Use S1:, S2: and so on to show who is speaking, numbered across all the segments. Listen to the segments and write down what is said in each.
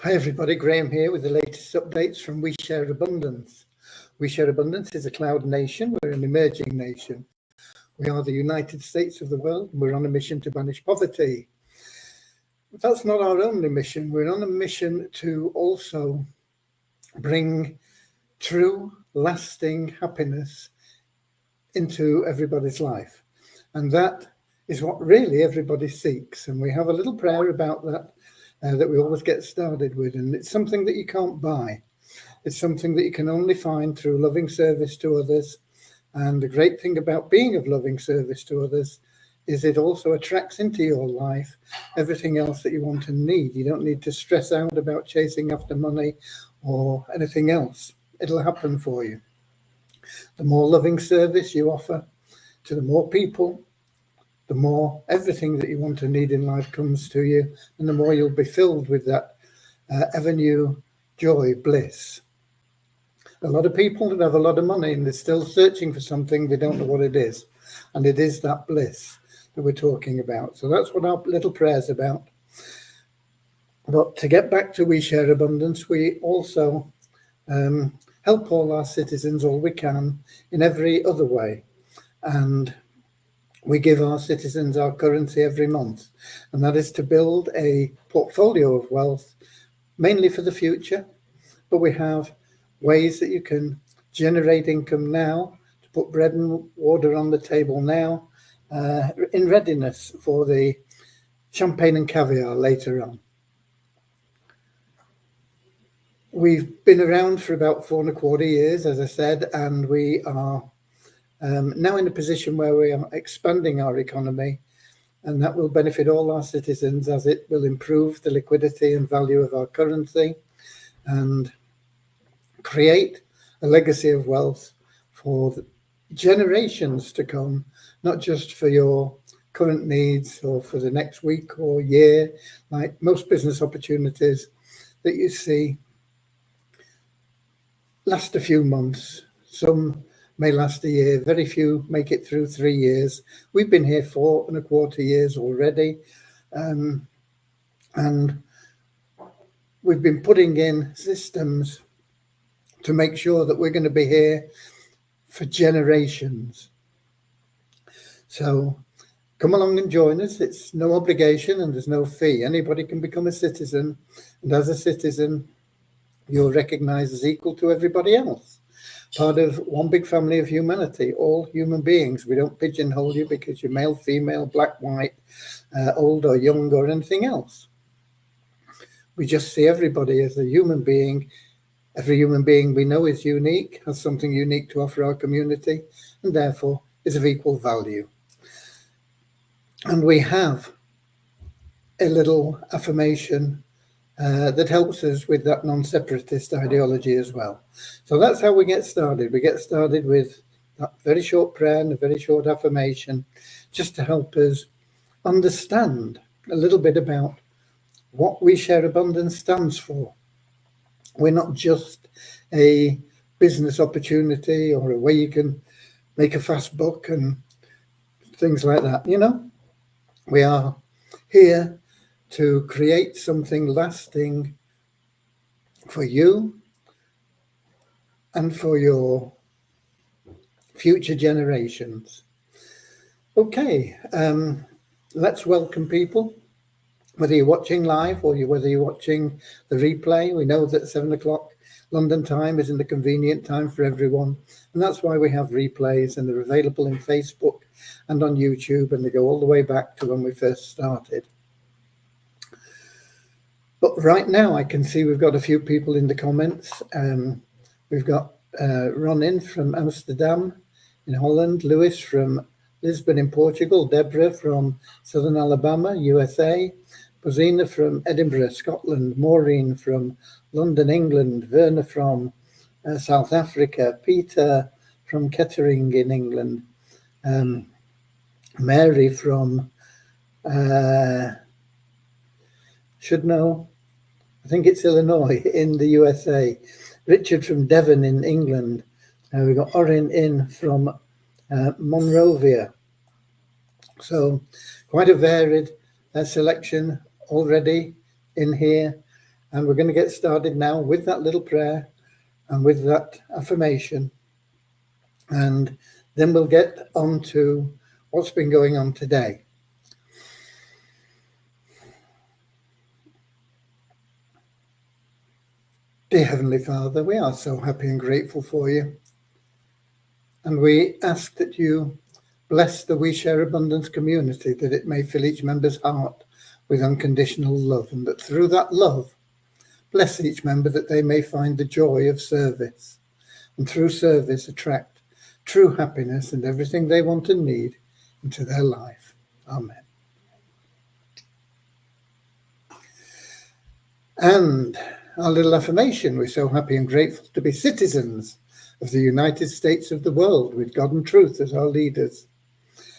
S1: Hi everybody, Graham here with the latest updates from We Share Abundance. We Share Abundance is a cloud nation. We're an emerging nation. We are the United States of the world. We're on a mission to banish poverty. That's not our only mission. We're on a mission to also bring true, lasting happiness into everybody's life. And that is what really everybody seeks. And we have a little prayer about that that we always get started with. And it's something that you can't buy. It's something that you can only find through loving service to others. And the great thing about being of loving service to others is it also attracts into your life everything else that you want and need. You don't need to stress out about chasing after money or anything else. It'll happen for you. The more loving service you offer to the more people, the more everything that you want and need in life comes to you, and the more you'll be filled with that ever new joy, bliss. A lot of people that have a lot of money and they're still searching for something, they don't know what it is. And it is that bliss that we're talking about. So that's what our little prayer's about. But to get back to We Share Abundance, we also help all our citizens all we can in every other way. And we give our citizens our currency every month, and that is to build a portfolio of wealth, mainly for the future. But we have ways that you can generate income now, to put bread and water on the table now, in readiness for the champagne and caviar later on. We've been around for about 4.25 years, as I said, and we are now in a position where we are expanding our economy, and that will benefit all our citizens as it will improve the liquidity and value of our currency and create a legacy of wealth for generations to come, not just for your current needs or for the next week or year, like most business opportunities that you see last a few months. Some may last a year. Very few make it through 3 years. We've been here 4.25 years already. And we've been putting in systems to make sure that we're going to be here for generations. So come along and join us. It's no obligation and there's no fee. Anybody can become a citizen. And as a citizen, you're recognized as equal to everybody else. Part of one big family of humanity, all human beings. We don't pigeonhole you because you're male, female, black, white, old or young or anything else. We just see everybody as a human being. Every human being we know is unique, has something unique to offer our community, and therefore is of equal value. And we have a little affirmation that helps us with that non-separatist ideology as well. So that's how we get started. We get started with that very short prayer and a very short affirmation, just to help us understand a little bit about what We Share Abundance stands for. We're not just a business opportunity or a way you can make a fast buck and things like that. You know, we are here to create something lasting for you and for your future generations. Okay, let's welcome people, whether you're watching live or whether you're watching the replay. We know that 7 o'clock London time isn't a convenient time for everyone, and that's why we have replays, and they're available in Facebook and on YouTube, and they go all the way back to when we first started. But right now I can see we've got a few people in the comments. We've got Ronin from Amsterdam in Holland, Lewis from Lisbon in Portugal, Deborah from Southern Alabama, USA, Bozina from Edinburgh, Scotland, Maureen from London, England, Werner from South Africa, Peter from Kettering in England, Mary from, should know, I think it's Illinois in the USA, Richard from Devon in England. We've got Orin in from Monrovia. So quite a varied selection already in here. And we're going to get started now with that little prayer and with that affirmation. And then we'll get on to what's been going on today. Dear Heavenly Father, we are so happy and grateful for you. And we ask that you bless the We Share Abundance community, that it may fill each member's heart with unconditional love, and that through that love, bless each member that they may find the joy of service, and through service attract true happiness and everything they want and need into their life. Amen. And our little affirmation: we're so happy and grateful to be citizens of the United States of the world, with God and truth as our leaders.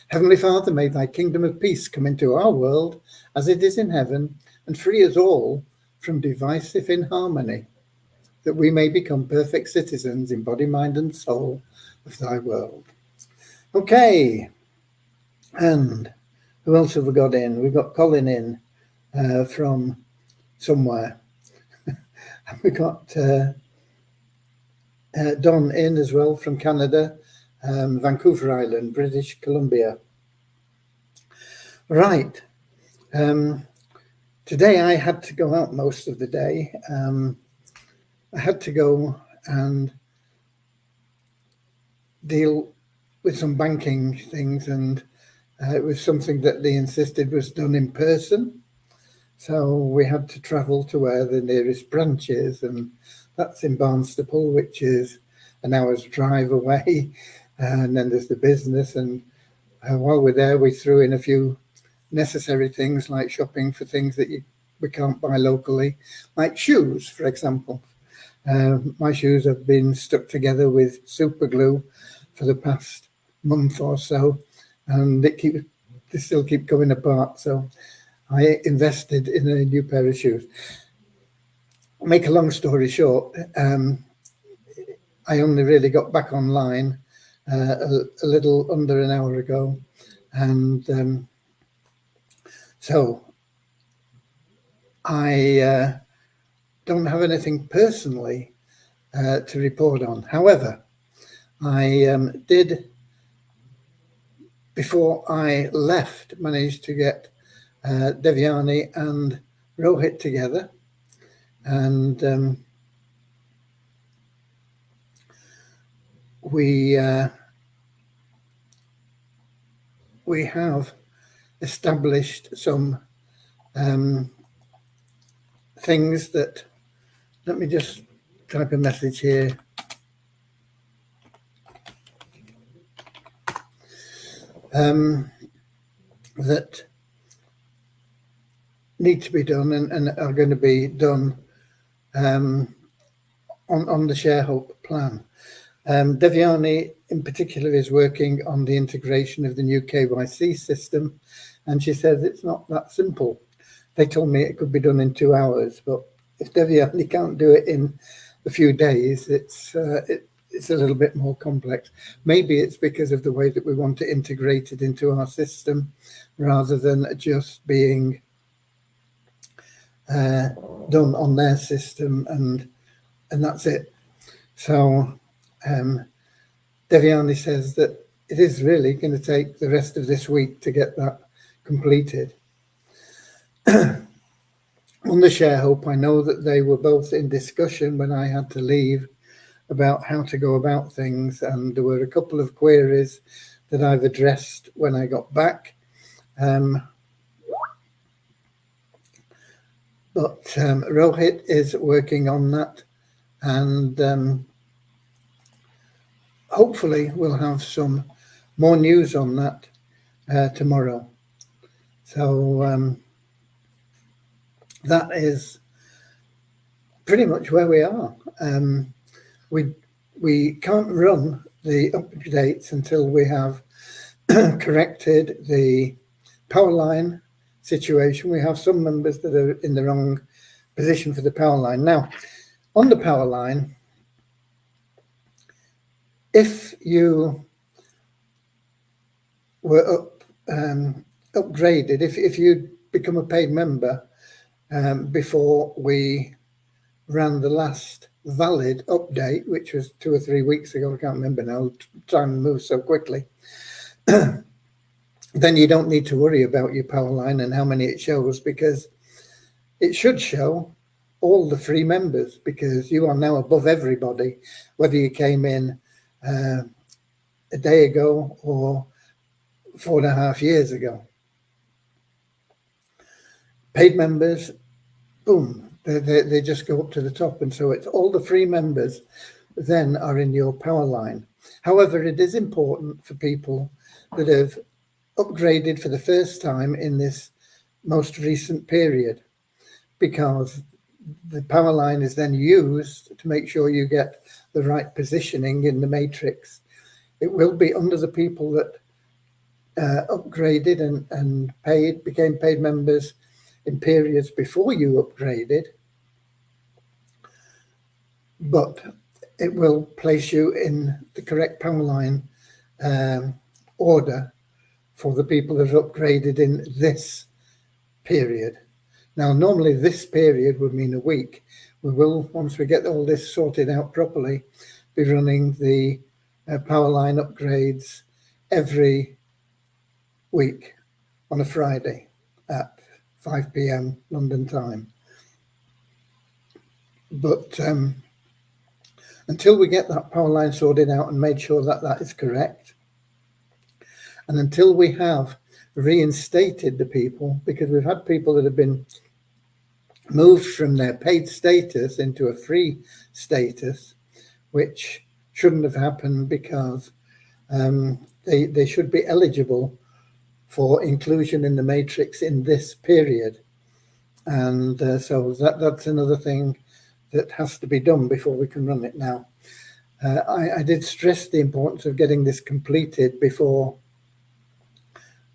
S1: Heavenly Father, may thy kingdom of peace come into our world as it is in heaven, and free us all from divisive inharmony, that we may become perfect citizens in body, mind, and soul of thy world. Okay, and who else have we got in? We've got Colin in from somewhere. And we got Don in as well from Canada, Vancouver Island, British Columbia. Right. Today I had to go out most of the day. I had to go and deal with some banking things, and it was something that they insisted was done in person. So we had to travel to where the nearest branch is, and that's in Barnstaple, which is an hour's drive away. And then there's the business, and while we're there, we threw in a few necessary things like shopping for things that we can't buy locally, like shoes, for example. My shoes have been stuck together with super glue for the past month or so, and they still keep going apart. So I invested in a new pair of shoes. Make a long story short, I only really got back online a little under an hour ago, and so I don't have anything personally to report on. However, I did, before I left, manage to get Devyani and Rohit together, and we have established some things that, let me just type a message here. That need to be done and are going to be done on the Share Hope plan. Devyani in particular is working on the integration of the new KYC system, and she says it's not that simple. They told me it could be done in 2 hours, but if Devyani can't do it in a few days, it's a little bit more complex. Maybe it's because of the way that we want to integrate it into our system rather than just being done on their system and that's it. So Devyani says that it is really going to take the rest of this week to get that completed. On the Share Hope, I know that they were both in discussion when I had to leave about how to go about things, and there were a couple of queries that I've addressed when I got back. But Rohit is working on that, and hopefully we'll have some more news on that tomorrow. So that is pretty much where we are. We can't run the updates until we have corrected the power line situation. We have some members that are in the wrong position for the power line. Now, on the power line, if you were upgraded, if you become a paid member before we ran the last valid update, which was 2 or 3 weeks ago, I can't remember now, time moves so quickly, then you don't need to worry about your power line and how many it shows, because it should show all the free members, because you are now above everybody, whether you came in a day ago or 4.5 years ago. Paid members, boom, they just go up to the top, and so it's all the free members then are in your power line. However, it is important for people that have upgraded for the first time in this most recent period, because the power line is then used to make sure you get the right positioning in the matrix. It will be under the people that upgraded and became paid members in periods before you upgraded, but it will place you in the correct power line order for the people that have upgraded in this period. Now, normally this period would mean a week. We will, once we get all this sorted out properly, be running the power line upgrades every week on a Friday at 5 p.m. London time. But until we get that power line sorted out and made sure that that is correct, and until we have reinstated the people, because we've had people that have been moved from their paid status into a free status, which shouldn't have happened, because they should be eligible for inclusion in the matrix in this period. And so that's another thing that has to be done before we can run it now. I did stress the importance of getting this completed before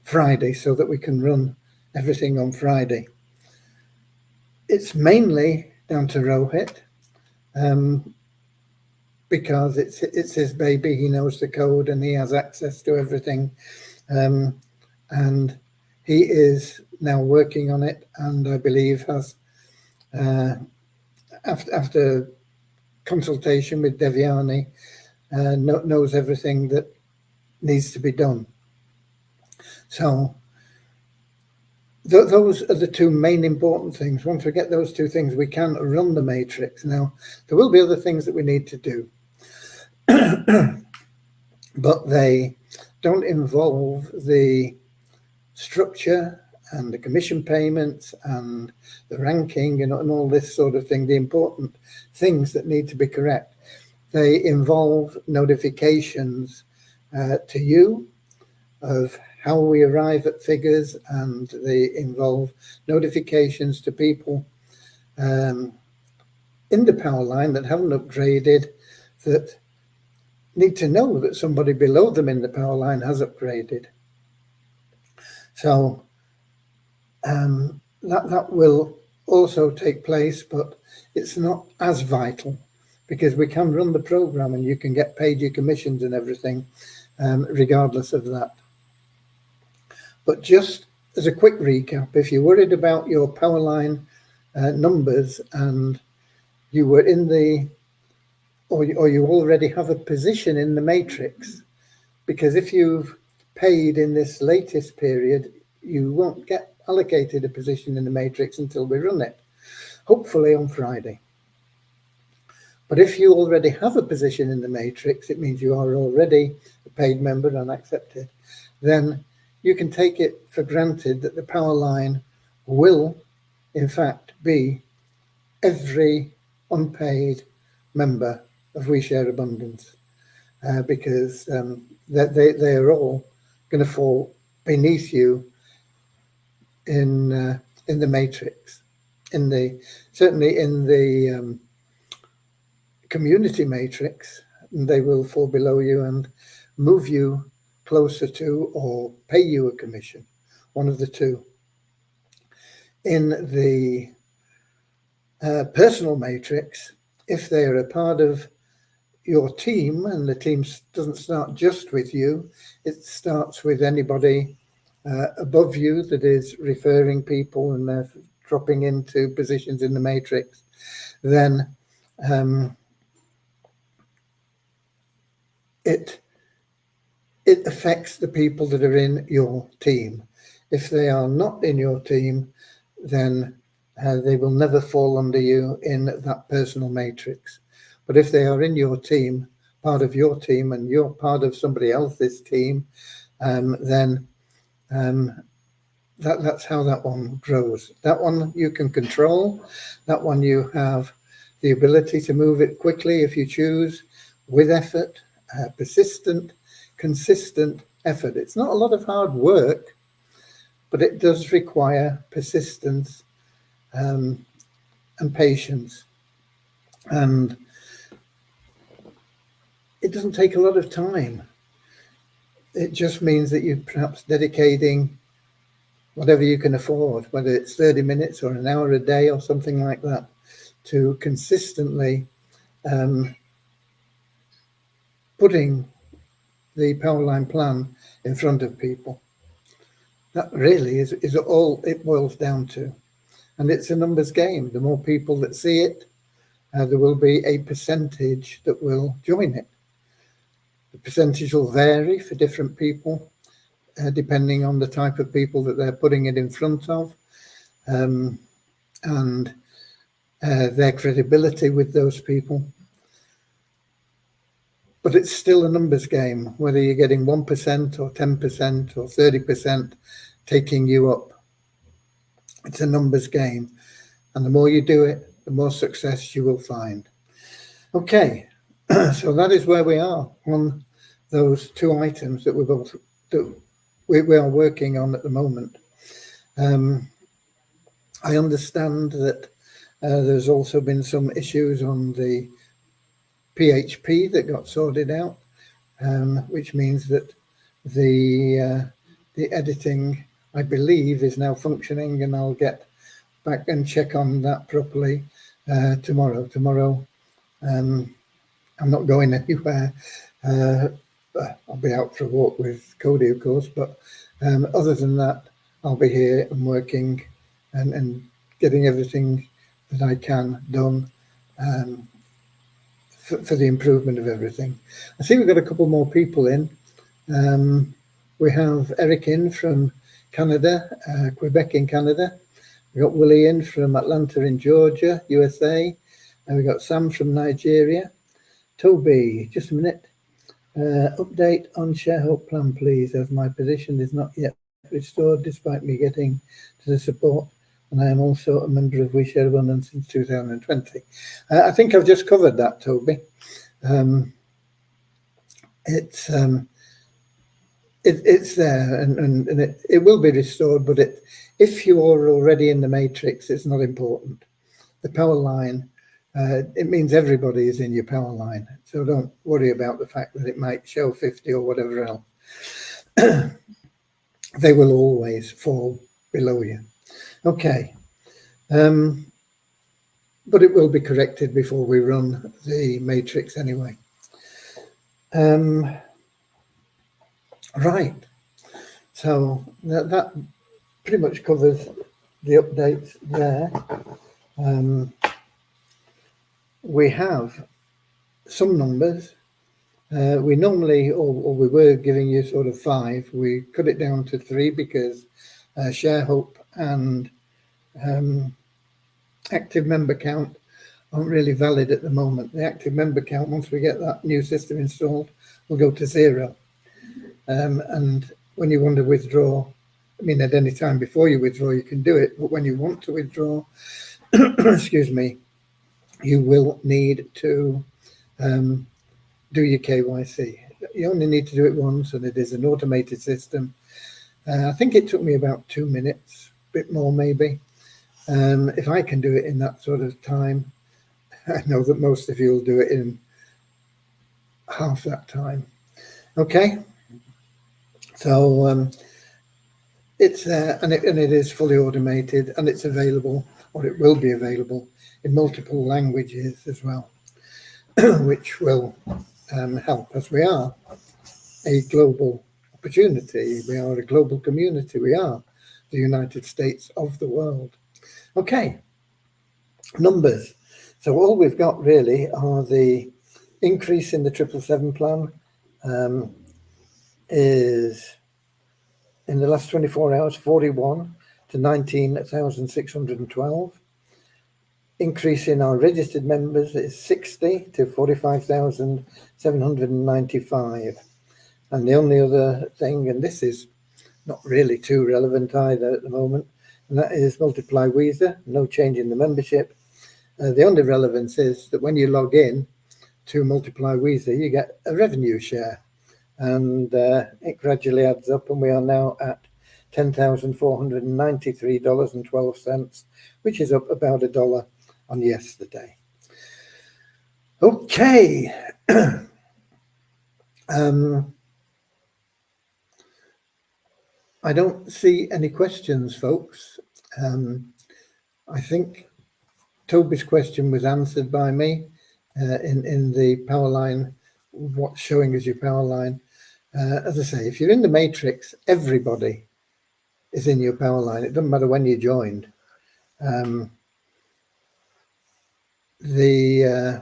S1: Friday so that we can run everything on Friday. It's mainly down to Rohit, because it's his baby. He knows the code and he has access to everything. And he is now working on it, and I believe has, after consultation with Devyani, knows everything that needs to be done. So those are the two main important things. Once we get those two things, we can run the matrix. Now, there will be other things that we need to do, but they don't involve the structure and the commission payments and the ranking and all this sort of thing, the important things that need to be correct. They involve notifications to you of how we arrive at figures, and they involve notifications to people in the power line that haven't upgraded, that need to know that somebody below them in the power line has upgraded. So that will also take place, but it's not as vital, because we can run the program and you can get paid your commissions and everything regardless of that. But just as a quick recap, if you're worried about your power line numbers and you were in the, or you already have a position in the matrix, because if you've paid in this latest period, you won't get allocated a position in the matrix until we run it, hopefully on Friday. But if you already have a position in the matrix, it means you are already a paid member and accepted, then you can take it for granted that the power line will, in fact, be every unpaid member of We Share Abundance, because they are all going to fall beneath you in the matrix, certainly in the community matrix. They will fall below you and move you closer to or pay you a commission, one of the two. In the personal matrix, if they are a part of your team, and the team doesn't start just with you, it starts with anybody above you that is referring people and they're dropping into positions in the matrix. then it affects the people that are in your team. If they are not in your team, then they will never fall under you in that personal matrix. But if they are in your team, part of your team, and you're part of somebody else's team, then that's how that one grows. That one you can control. That one you have the ability to move it quickly if you choose, with effort, persistent, consistent effort. It's not a lot of hard work, but it does require persistence and patience. And it doesn't take a lot of time. It just means that you're perhaps dedicating whatever you can afford, whether it's 30 minutes or an hour a day or something like that, to consistently putting the Powerline plan in front of people. That really is all it boils down to. And it's a numbers game. The more people that see it, there will be a percentage that will join it. The percentage will vary for different people, depending on the type of people that they're putting it in front of, and their credibility with those people. But it's still a numbers game, whether you're getting 1% or 10% or 30% taking you up. It's a numbers game. And the more you do it, the more success you will find. Okay, so that is where we are on those two items that we are working on at the moment. I understand that there's also been some issues on the PHP that got sorted out, which means that the editing, I believe, is now functioning, and I'll get back and check on that properly tomorrow. Tomorrow, I'm not going anywhere. I'll be out for a walk with Cody, of course, but other than that, I'll be here and working and getting everything that I can done for the improvement of everything. I think we've got a couple more people in. We have Eric in from Canada, Quebec in Canada. We got Willie in from Atlanta in Georgia, USA. And we got Sam from Nigeria. Toby, just a minute. Update on ShareHope plan, please, as my position is not yet restored despite me getting to the support. And I am also a member of We Share Abundance since 2020. I think I've just covered that, Toby. It's there, and it will be restored, but if you are already in the matrix, it's not important. The power line, it means everybody is in your power line, so don't worry about the fact that it might show 50 or whatever else. They will always fall below you. Okay, but it will be corrected before we run the matrix anyway. Right, so that pretty much covers the updates there. We have some numbers. We normally, or we were giving you sort of 5. We cut it down to 3 because ShareHope and active member count aren't really valid at the moment. The active member count, once we get that new system installed, will go to 0. And when you want to withdraw, I mean, at any time before you withdraw, you can do it. But when you want to withdraw, excuse me, you will need to do your KYC. You only need to do it once, and it is an automated system. I think it took me about 2 minutes, a bit more maybe. If I can do it in that sort of time, I know that most of you will do it in half that time. Okay, so it's there, and it is fully automated, and it's available, or it will be available, in multiple languages as well, which will help, as we are a global opportunity. We are a global community. We are the United States of the world. Okay, numbers. So all we've got really are the increase in the 777 plan is in the last 24 hours, 41 to 19,612. Increase in our registered members is 60 to 45,795. And the only other thing, and this is not really too relevant either at the moment, and that is Multiply Visa, no change in the membership. The only relevance is that when you log in to Multiply Visa, you get a revenue share, and it gradually adds up, and we are now at $10,493.12, which is up about $1 on yesterday. Okay. I don't see any questions, folks. I think Toby's question was answered by me in the power line, what's showing as your power line. As I say, if you're in the matrix, everybody is in your power line. It doesn't matter when you joined. The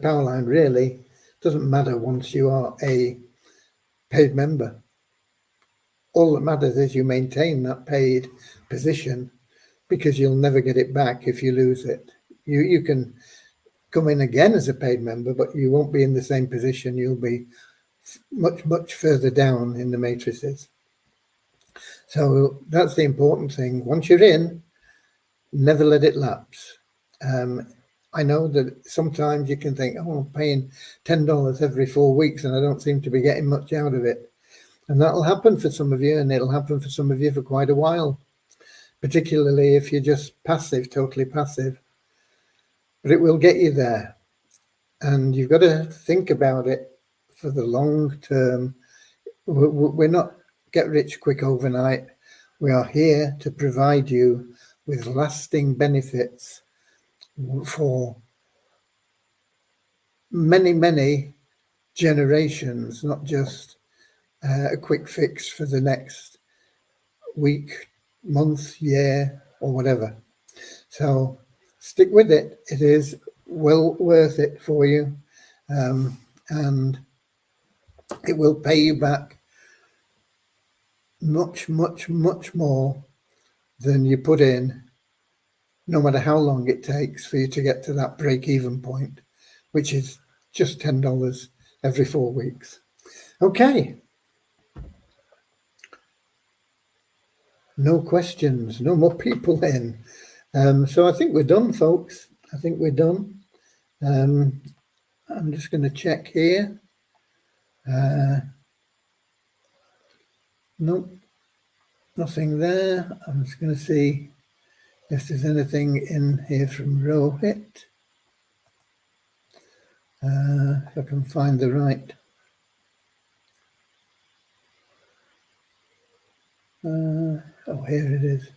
S1: power line really doesn't matter once you are a paid member. All that matters is you maintain that paid position, because you'll never get it back if you lose it. You can come in again as a paid member, but you won't be in the same position. You'll be much further down in the matrices. So that's the important thing. Once you're in, never let it lapse. I know that sometimes you can think, oh, I'm paying $10 every 4 weeks and I don't seem to be getting much out of it. And that'll happen for some of you, and it'll happen for some of you for quite a while, particularly if you're just passive, totally passive. But it will get you there. And you've got to think about it for the long term. We're not get rich quick overnight. We are here to provide you with lasting benefits for many generations, not just a quick fix for the next week, month, year, or whatever. So stick with it. It is well worth it for you, and it will pay you back much more than you put in, no matter how long it takes for you to get to that break-even point, which is just $10 every 4 weeks. Okay. No questions, no more people in. So I think we're done, folks. I think we're done. I'm just going to check here. Nope, nothing there. I'm just going to see if there's anything in here from Rohit. If I can find the right. Oh, here it is.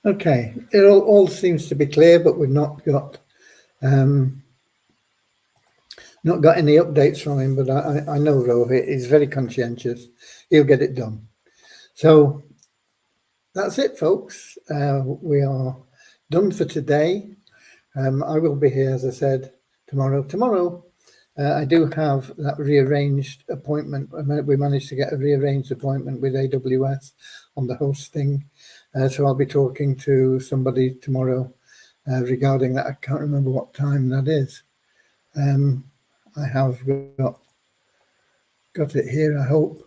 S1: Okay, it all seems to be clear, but we've not got any updates from him. But I know Rohit is very conscientious. He'll get it done. So that's it, folks. We are done for today. I will be here, as I said, tomorrow. I do have that rearranged appointment. We managed to get a rearranged appointment with AWS on the hosting. So I'll be talking to somebody tomorrow regarding that. I can't remember what time that is. I have got it here, I hope.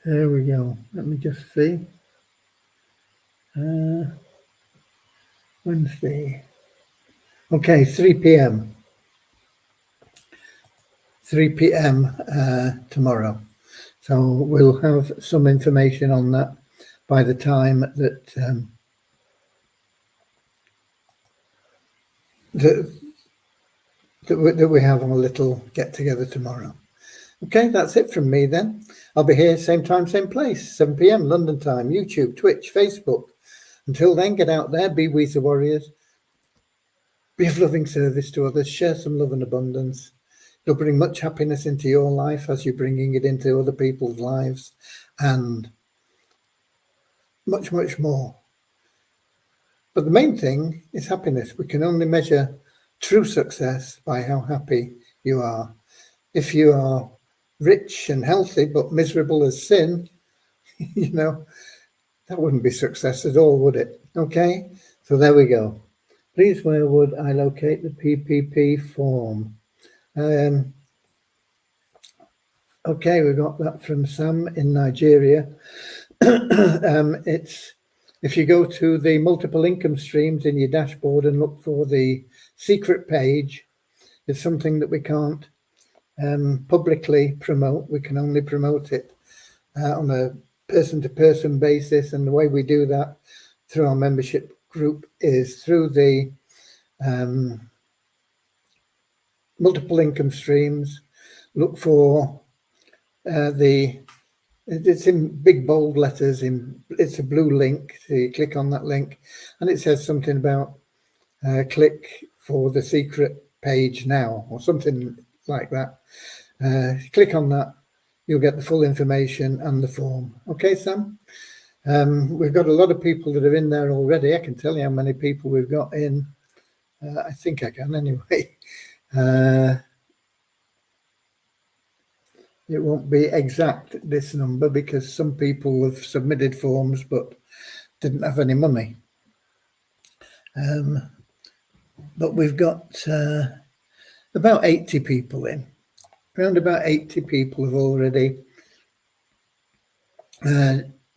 S1: There we go. Let me just see. Wednesday. Okay, 3 p.m. 3 p.m. Tomorrow. So we'll have some information on that by the time that that we have a little get together tomorrow. Okay, that's it from me then. I'll be here same time, same place, 7 p.m. London time, YouTube, Twitch, Facebook. Until then, get out there, be We the Warriors, be of loving service to others, share some love and abundance. You'll bring much happiness into your life as you're bringing it into other people's lives, and much, much more. But the main thing is happiness. We can only measure true success by how happy you are. If you are rich and healthy but miserable as sin, that wouldn't be success at all, would it? Okay, so there we go. Please, where would I locate the PPP form? Okay, we got that from Sam in Nigeria. It's if you go to the multiple income streams in your dashboard and look for the secret page, it's something that we can't publicly promote. We can only promote it on a person-to-person basis, and the way we do that through our membership group is through the multiple income streams. Look for it's in big bold letters, it's a blue link, so you click on that link and it says something about click for the secret page now or something like that. Click on that, you'll get the full information and the form. Okay, Sam? We've got a lot of people that are in there already. I can tell you how many people we've got in. I think I can anyway. It won't be exact, this number, because some people have submitted forms but didn't have any money. But we've got about 80 people in. Around about 80 people have already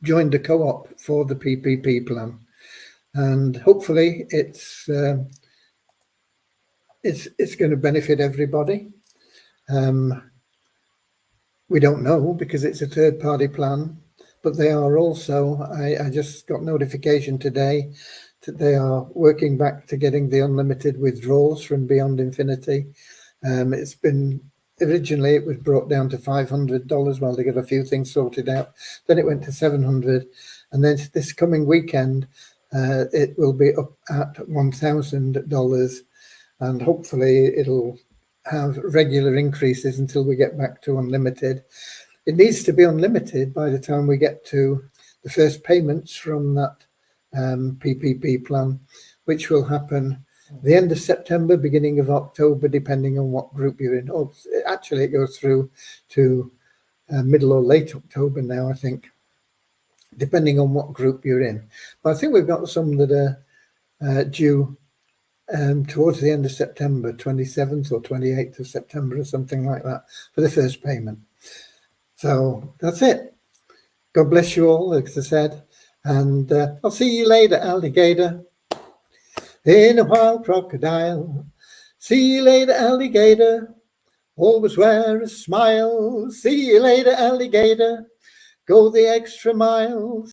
S1: joined the co-op for the PPP plan, and hopefully it's going to benefit everybody. We don't know because it's a third-party plan, but they are also, I just got notification today that they are working back to getting the unlimited withdrawals from Beyond Infinity. It's been, originally it was brought down to $500 while they got a few things sorted out. Then it went to $700, and then this coming weekend it will be up at $1,000, and hopefully it'll have regular increases until we get back to unlimited. It needs to be unlimited by the time we get to the first payments from that PPP plan, which will happen the end of September, beginning of October, depending on what group you're in. Or actually, it goes through to middle or late October now, I think, depending on what group you're in. But I think we've got some that are due towards the end of September, 27th or 28th of September or something like that, for the first payment. So that's it. God bless you all, as I said, and I'll see you later, alligator. In a wild crocodile. See you later, alligator. Always wear a smile. See you later, alligator. Go the extra mile.